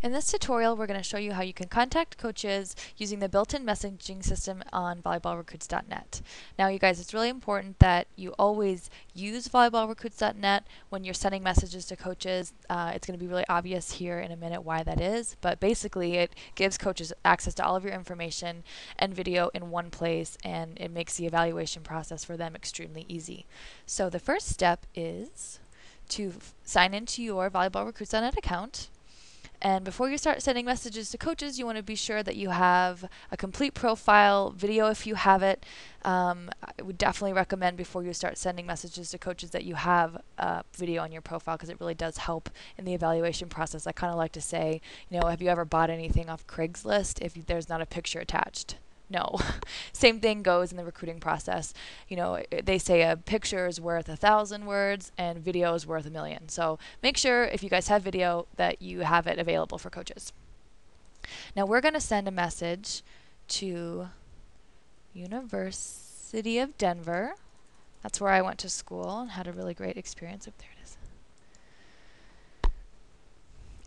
In this tutorial, we're going to show you how you can contact coaches using the built-in messaging system on volleyballrecruits.net. Now, you guys, it's really important that you always use volleyballrecruits.net when you're sending messages to coaches. It's going to be really obvious here in a minute why that is, but basically it gives coaches access to all of your information and video in one place, and it makes the evaluation process for them extremely easy. So the first step is to sign into your volleyballrecruits.net account. And before you start sending messages to coaches, you want to be sure that you have a complete profile, video if you have it. I would definitely recommend before you start sending messages to coaches that you have video on your profile, because it really does help in the evaluation process. I kind of like to say, have you ever bought anything off Craigslist if there's not a picture attached? No. Same thing goes in the recruiting process. They say a picture is worth 1,000 words and video is worth 1,000,000. So make sure if you guys have video that you have it available for coaches. Now we're going to send a message to University of Denver. That's where I went to school and had a really great experience. Oh, there it is.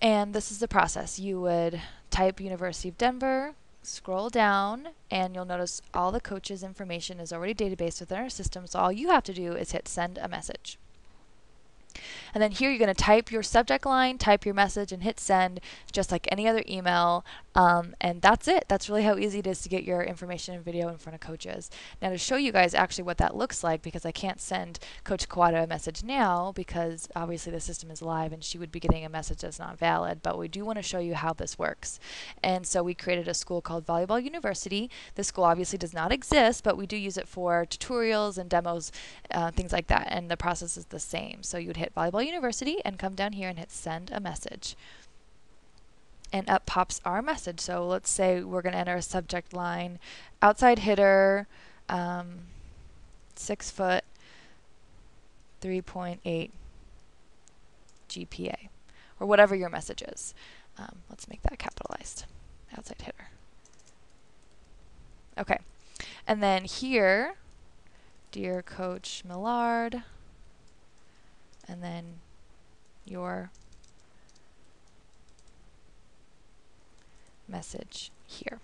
And this is the process. You would type University of Denver, scroll down, and you'll notice all the coaches' information is already databased within our system, so all you have to do is hit send a message. And then here you're going to type your subject line, type your message, and hit send, just like any other email. And that's it. That's really how easy it is to get your information and video in front of coaches. Now to show you guys actually what that looks like, because I can't send Coach Kawada a message now because obviously the system is live and she would be getting a message that's not valid, but we do want to show you how this works. And so we created a school called Volleyball University. This school obviously does not exist, but we do use it for tutorials and demos, things like that, and the process is the same. So you would hit Volleyball University and come down here and hit send a message. And up pops our message. So let's say we're going to enter a subject line, outside hitter, 6 foot, 3.8 GPA, or whatever your message is. Let's make that capitalized, outside hitter. Okay, and then here, dear Coach Millard, and then your message here.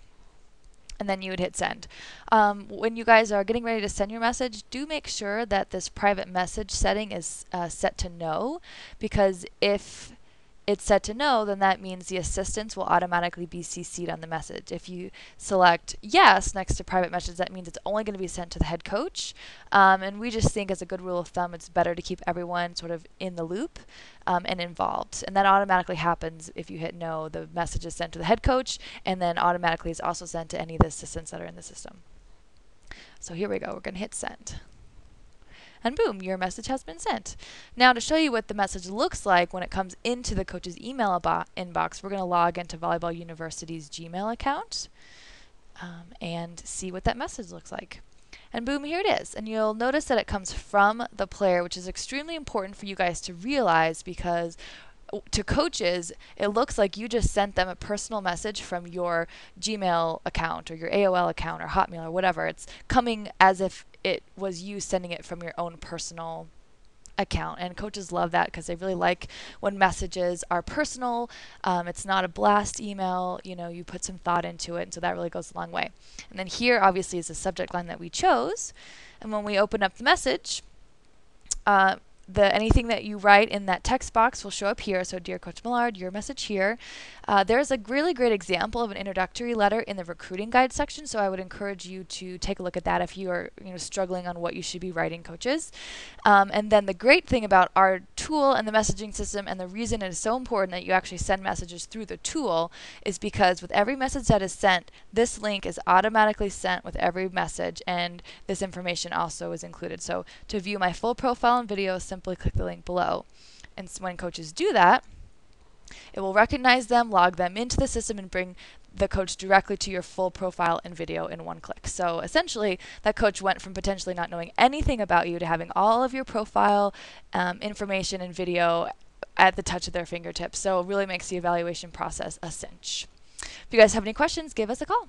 And then you would hit send. When you guys are getting ready to send your message, do make sure that this private message setting is set to no, because if it's set to no, then that means the assistants will automatically be CC'd on the message. If you select yes next to private message, that means it's only going to be sent to the head coach. And we just think, as a good rule of thumb, it's better to keep everyone sort of in the loop and involved. And that automatically happens if you hit no. The message is sent to the head coach, and then automatically is also sent to any of the assistants that are in the system. So here we go. We're going to hit send. And boom, your message has been sent. Now to show you what the message looks like when it comes into the coach's email inbox, we're going to log into Volleyball University's Gmail account and see what that message looks like. And boom, here it is. And you'll notice that it comes from the player, which is extremely important for you guys to realize, because to coaches, it looks like you just sent them a personal message from your Gmail account or your AOL account or Hotmail or whatever. It's coming as if it was you sending it from your own personal account, and coaches love that because they really like when messages are personal. It's not a blast email, you put some thought into it, and so that really goes a long way. And then here obviously is the subject line that we chose, and when we open up the message, anything that you write in that text box will show up here. So dear Coach Millard, your message here. There's a really great example of an introductory letter in the recruiting guide section, so I would encourage you to take a look at that if you are struggling on what you should be writing, coaches. And then the great thing about our tool and the messaging system, and the reason it is so important that you actually send messages through the tool, is because with every message that is sent, this link is automatically sent with every message, and this information also is included. So to view my full profile and video, simply click the link below. And when coaches do that, it will recognize them, log them into the system, and bring the coach directly to your full profile and video in one click. So essentially, that coach went from potentially not knowing anything about you to having all of your profile information and video at the touch of their fingertips. So it really makes the evaluation process a cinch. If you guys have any questions, give us a call.